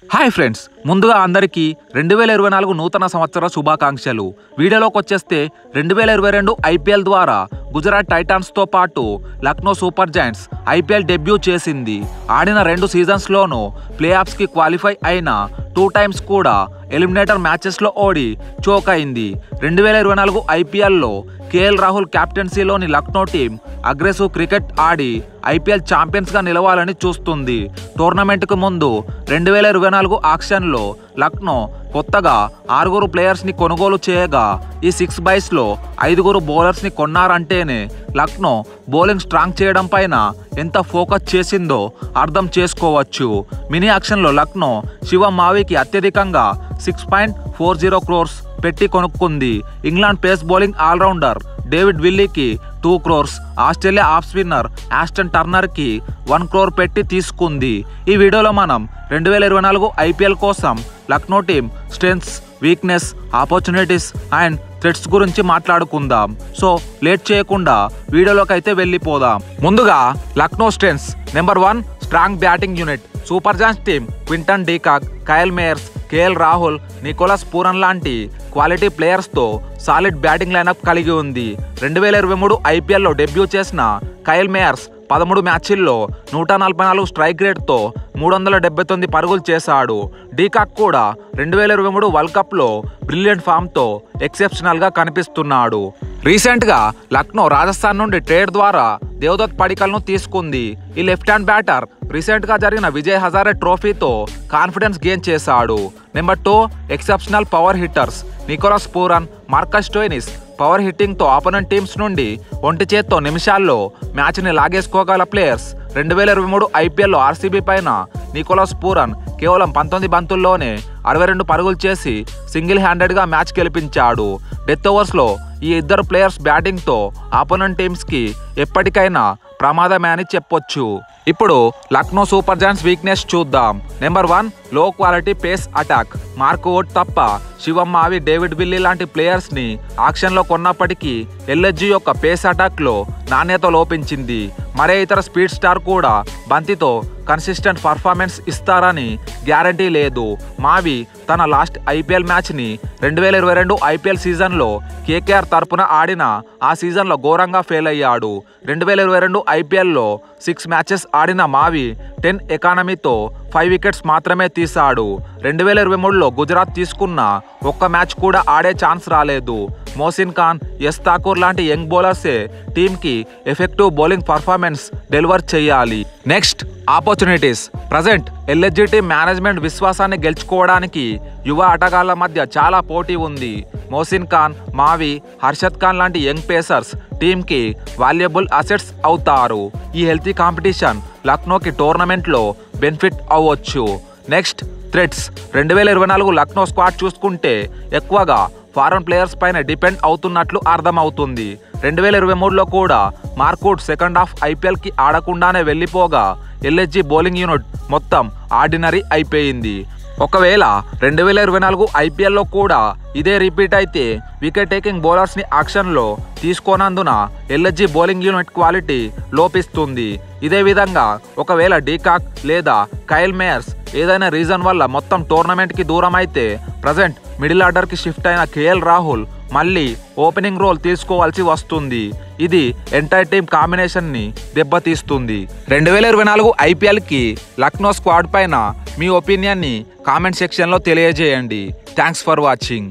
Hi friends, ముందుగా అందరికీ 2024 నూతన సంవత్సర శుభాకాంక్షలు. వీడియోలోకి వచ్చేస్తే 2022 ఐపీఎల్ ద్వారా గుజరాత్ టైటాన్స్తో పాటు Lucknow super Giants IPL debut చేసింది. ఆడిన 2 సీజన్స్లోనూ ప్లే ఆఫ్స్కి క్వాలిఫై అయిన 2 టైమ్స్ కూడా ఎలిమినేటర్ మ్యాచెస్లో ఓడి చోక్ అయింది. 2024 ఐపీఎల్లో కేఎల్ రాహుల్ కెప్టెన్సీలోని లక్నో టీం అగ్రెసివ్ క్రికెట్ ఆడి ఐపీఎల్ ఛాంపియన్స్గా నిలవాలని చూస్తుంది. టోర్నమెంట్కు ముందు 2024 ఆక్షన్లో లక్నో కొత్తగా 6 ప్లేయర్స్ని కొనుగోలు చేయగా ఈ 6 బైస్లో 5 బౌలర్స్ని కొన్నారంటేనే లక్నో బౌలింగ్ స్ట్రాంగ్ చేయడం పైన ఎంత ఫోకస్ చేసిందో అర్థం చేసుకోవచ్చు. మినీ ఆక్షన్లో లక్నో శివం మావికి అత్యధికంగా 6.40 crores పెట్టి కొనుక్కుంది. England pace bowling allrounder David విల్లీకి 2 crores, Australia off spinner Ashton టర్నర్కి 1 crore పెట్టి తీసుకుంది. ఈ వీడియోలో మనం 2024 ఐపీఎల్ కోసం Lucknow team strengths, weakness, opportunities and threats గురించి మాట్లాడుకుందాం. సో లేట్ చేయకుండా వీడియోలోకి అయితే వెళ్ళిపోదాం. ముందుగా Lucknow strengths. Number 1, strong batting unit. Super giants team Quinton de Kock, Kyle Mayers, KL Rahul, Nicholas Pooran లాంటి క్వాలిటీ ప్లేయర్స్తో సాలిడ్ బ్యాటింగ్ లైనప్ కలిగి ఉంది. 2023 ఐపీఎల్లో డెబ్యూ చేసిన కైల్ మేయర్స్ 13 మ్యాచ్ల్లో 144 స్ట్రైక్ రేట్తో 379 పరుగులు చేశాడు. డీకాక్ కూడా 2023 వరల్డ్ కప్లో బ్రిలియంట్ ఫామ్తో ఎక్సెప్షనల్గా కనిపిస్తున్నాడు. రీసెంట్గా లక్నో రాజస్థాన్ నుండి ట్రేడ్ ద్వారా దేవదత్ పడికల్ను తీసుకుంది. ఈ లెఫ్ట్ హ్యాండ్ బ్యాటర్ రీసెంట్గా జరిగిన విజయ్ హజారే ట్రోఫీతో కాన్ఫిడెన్స్ గెయిన్ చేశాడు. Number 2, exceptional power hitters. Nicholas Pooran, Marcus Stoinis power హిట్టింగ్తో ఆపోనెంట్ టీమ్స్ నుండి ఒంటి చేత్తో నిమిషాల్లో మ్యాచ్ని లాగేసుకోగల ప్లేయర్స్. 2023 ఐపీఎల్లో ఆర్సీబీ పైన నికోలస్ పూరన్ కేవలం 19 బంతుల్లోనే 62 పరుగులు చేసి సింగిల్ హ్యాండెడ్గా మ్యాచ్ గెలిపించాడు. డెత్ ఓవర్స్లో ఈ ఇద్దరు ప్లేయర్స్ బ్యాటింగ్తో ఆపోనెంట్ టీమ్స్కి ఎప్పటికైనా ప్రమాదమే అని చెప్పొచ్చు. ఇప్పుడు లక్నో సూపర్ జాయింట్స్ వీక్నెస్ చూద్దాం. నెంబర్ 1, లో quality face attack. Mark Wood తప్ప శివం మావి, డేవిడ్ విల్లీ లాంటి ప్లేయర్స్ని ఆక్షన్లో కొన్నప్పటికీ ఎల్ఎస్జీ యొక్క పేస్ అటాక్లో నాణ్యత లోపించింది. మరే ఇతర స్పీడ్ స్టార్ కూడా బంతితో కన్సిస్టెంట్ పర్ఫార్మెన్స్ ఇస్తారని గ్యారంటీ లేదు. మావి తన లాస్ట్ ఐపీఎల్ మ్యాచ్ని 2022 ఐపీఎల్ సీజన్లో కేకేఆర్ తరపున ఆడిన ఆ సీజన్లో ఘోరంగా ఫెయిల్ అయ్యాడు. 2022 ఐపీఎల్లో 6 మ్యాచెస్ ఆడిన మావి 10 ఎకానమీతో 5 వికెట్స్ మాత్రమే తీశాడు. 2023లో గుజరాత్ తీసుకున్న ఒక్క మ్యాచ్ కూడా ఆడే ఛాన్స్ రాలేదు. మోసిన్ ఖాన్, ఎస్ ఠాకూర్ లాంటి యంగ్ బౌలర్సే టీంకి ఎఫెక్టివ్ బౌలింగ్ పర్ఫార్మెన్స్ డెలివర్ చేయాలి. Next, opportunities. Present LSG team management విశ్వాసాన్ని గెలుచుకోవడానికి యువ ఆటగాళ్ల మధ్య చాలా పోటీ ఉంది. మోసిన్ ఖాన్, మావి, హర్షద్ ఖాన్ లాంటి యంగ్ పేసర్స్ టీంకి వాల్యుబుల్ అసెట్స్ అవుతారు. ఈ హెల్తీ కాంపిటీషన్ లక్నోకి టోర్నమెంట్లో బెనిఫిట్ అవ్వచ్చు. Next, threats. 2024 లక్నో స్క్వాడ్ చూసుకుంటే ఎక్కువగా ఫారెన్ ప్లేయర్స్ పైన డిపెండ్ అవుతున్నట్లు అర్థమవుతుంది. 2023లో కూడా మార్క్వుడ్ సెకండ్ హాఫ్ ఐపీఎల్కి ఆడకుండానే వెళ్ళిపోగా ఎల్ఎస్జీ బౌలింగ్ యూనిట్ మొత్తం ఆర్డినరీ అయిపోయింది. ఒకవేళ 2024 ఐపీఎల్లో కూడా ఇదే రిపీట్ అయితే వికెట్ టేకింగ్ బౌలర్స్ని ఆక్షన్లో తీసుకోనందున ఎల్ఎస్జీ బౌలింగ్ యూనిట్ క్వాలిటీ లోపిస్తుంది. ఇదే విధంగా ఒకవేళ డీకాక్ లేదా కైల్ మేయర్స్ ఏదైనా రీజన్ వల్ల మొత్తం టోర్నమెంట్కి దూరం అయితే ప్రజెంట్ మిడిల్ ఆర్డర్కి షిఫ్ట్ అయిన కేఎల్ రాహుల్ మళ్ళీ ఓపెనింగ్ రోల్ తీసుకోవాల్సి వస్తుంది. ఇది ఎంటైర్ టీమ్ కాంబినేషన్ని దెబ్బతీస్తుంది. 2024 ఐపీఎల్కి లక్నో స్క్వాడ్ పైన మీ ఒపీనియన్ని కామెంట్ సెక్షన్లో తెలియజేయండి. Thanks for watching.